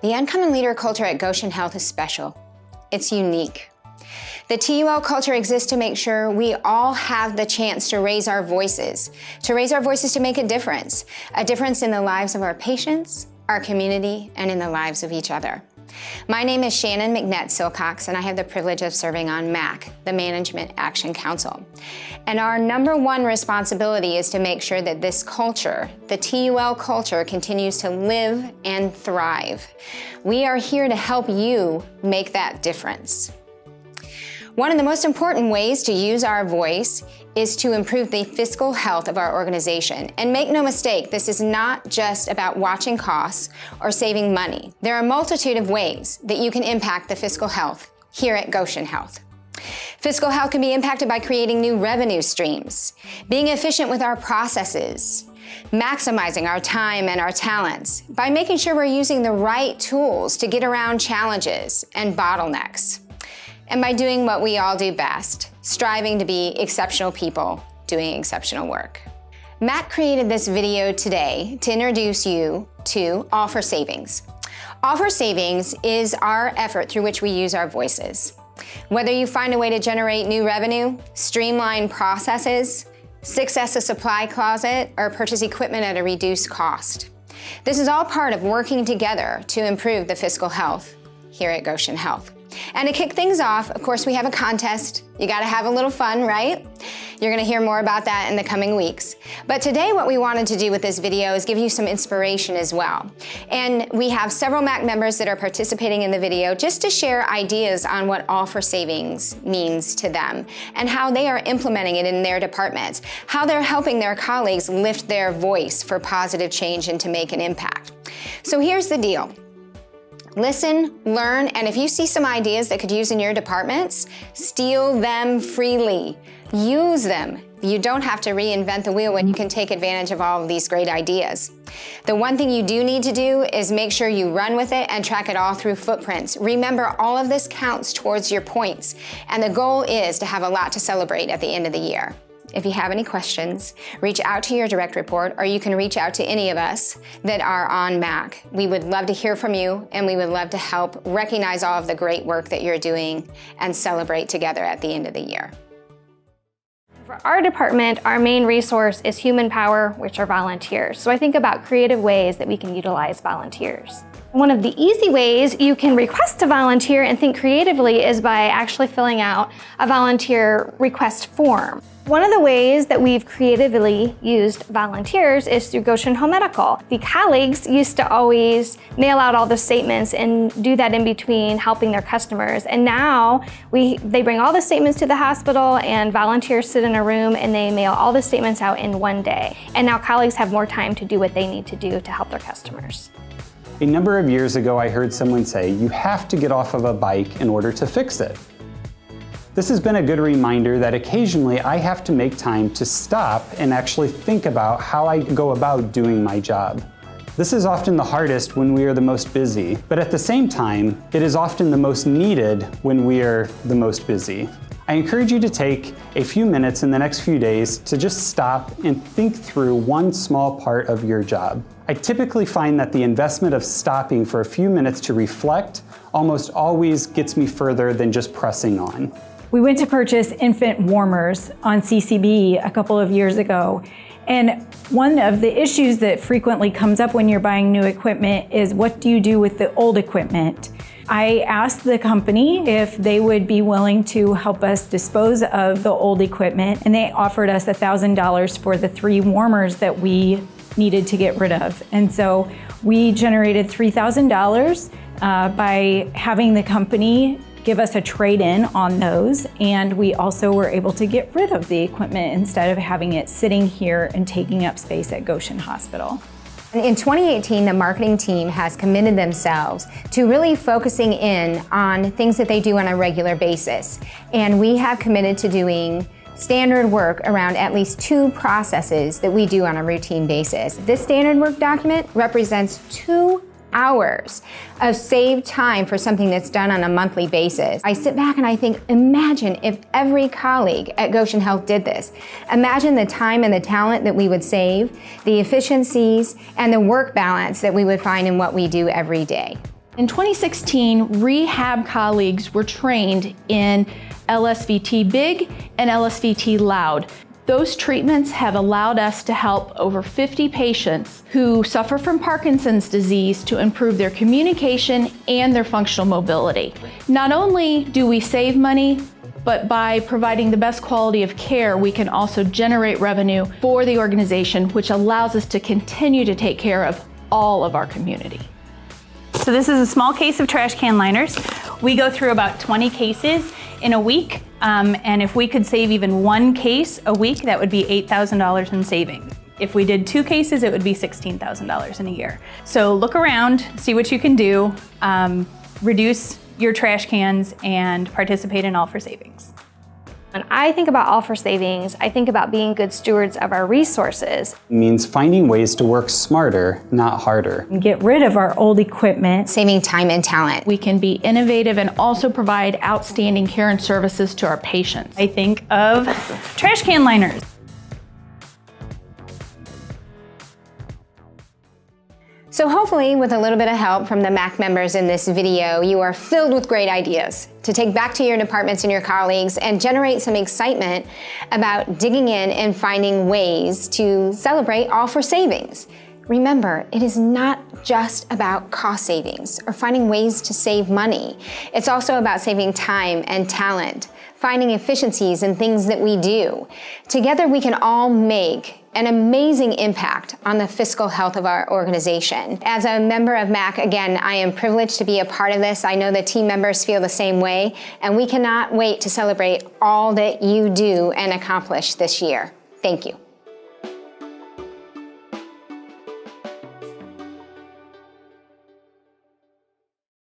The Uncommon Leader culture at Goshen Health is special. It's unique. The TUL culture exists to make sure we all have the chance to raise our voices to make a difference in the lives of our patients, our community, and in the lives of each other. My name is Shannon McNett-Silcox, and I have the privilege of serving on MAC, the Management Action Council. And our number one responsibility is to make sure that this culture, the TUL culture, continues to live and thrive. We are here to help you make that difference. One of the most important ways to use our voice is to improve the fiscal health of our organization. And make no mistake, this is not just about watching costs or saving money. There are a multitude of ways that you can impact the fiscal health here at Goshen Health. Fiscal health can be impacted by creating new revenue streams, being efficient with our processes, maximizing our time and our talents, by making sure we're using the right tools to get around challenges and bottlenecks, and by doing what we all do best, striving to be exceptional people doing exceptional work. Matt created this video today to introduce you to Offer Savings. Offer Savings is our effort through which we use our voices. Whether you find a way to generate new revenue, streamline processes, access a supply closet, or purchase equipment at a reduced cost. This is all part of working together to improve the fiscal health here at Goshen Health. And to kick things off, of course, we have a contest. You gotta have a little fun, right? You're gonna hear more about that in the coming weeks. But today what we wanted to do with this video is give you some inspiration as well. And we have several MAC members that are participating in the video just to share ideas on what Offer Savings means to them and how they are implementing it in their departments, how they're helping their colleagues lift their voice for positive change and to make an impact. So here's the deal. Listen, learn, and if you see some ideas that could use in your departments, steal them freely. Use them. You don't have to reinvent the wheel when you can take advantage of all of these great ideas. The one thing you do need to do is make sure you run with it and track it all through footprints. Remember, all of this counts towards your points, and the goal is to have a lot to celebrate at the end of the year. If you have any questions, reach out to your direct report, or you can reach out to any of us that are on MAC. We would love to hear from you, and we would love to help recognize all of the great work that you're doing and celebrate together at the end of the year. For our department, our main resource is human power, which are volunteers. So I think about creative ways that we can utilize volunteers. One of the easy ways you can request to volunteer and think creatively is by actually filling out a volunteer request form. One of the ways that we've creatively used volunteers is through Goshen Home Medical. The colleagues used to always mail out all the statements and do that in between helping their customers. And now they bring all the statements to the hospital, and volunteers sit in a room and they mail all the statements out in one day. And now colleagues have more time to do what they need to do to help their customers. A number of years ago, I heard someone say, you have to get off of a bike in order to fix it. This has been a good reminder that occasionally I have to make time to stop and actually think about how I go about doing my job. This is often the hardest when we are the most busy, but at the same time, it is often the most needed when we are the most busy. I encourage you to take a few minutes in the next few days to just stop and think through one small part of your job. I typically find that the investment of stopping for a few minutes to reflect almost always gets me further than just pressing on. We went to purchase infant warmers on CCB a couple of years ago, and one of the issues that frequently comes up when you're buying new equipment is, what do you do with the old equipment? I asked the company if they would be willing to help us dispose of the old equipment, and they offered us $1,000 for the 3 warmers that we needed to get rid of. And so we generated $3,000 by having the company give us a trade-in on those, and we also were able to get rid of the equipment instead of having it sitting here and taking up space at Goshen Hospital. In 2018, the marketing team has committed themselves to really focusing in on things that they do on a regular basis. And we have committed to doing standard work around at least 2 processes that we do on a routine basis. This standard work document represents 2 hours of saved time for something that's done on a monthly basis. I sit back and I think, imagine if every colleague at Goshen Health did this. Imagine the time and the talent that we would save, the efficiencies, and the work balance that we would find in what we do every day. In 2016, rehab colleagues were trained in LSVT Big and LSVT Loud. Those treatments have allowed us to help over 50 patients who suffer from Parkinson's disease to improve their communication and their functional mobility. Not only do we save money, but by providing the best quality of care, we can also generate revenue for the organization, which allows us to continue to take care of all of our community. So this is a small case of trash can liners. We go through about 20 cases in a week, and if we could save even one case a week, that would be $8,000 in savings. If we did 2 cases, it would be $16,000 in a year. So look around, see what you can do, reduce your trash cans, and participate in All for Savings. When I think about All for Savings, I think about being good stewards of our resources. It means finding ways to work smarter, not harder. Get rid of our old equipment. Saving time and talent. We can be innovative and also provide outstanding care and services to our patients. I think of trash can liners. So hopefully, with a little bit of help from the MAC members in this video, you are filled with great ideas to take back to your departments and your colleagues and generate some excitement about digging in and finding ways to celebrate All for Savings. Remember, it is not just about cost savings or finding ways to save money. It's also about saving time and talent, finding efficiencies in things that we do. Together, we can all make an amazing impact on the fiscal health of our organization. As a member of MAC, again, I am privileged to be a part of this. I know the team members feel the same way, and we cannot wait to celebrate all that you do and accomplish this year. Thank you.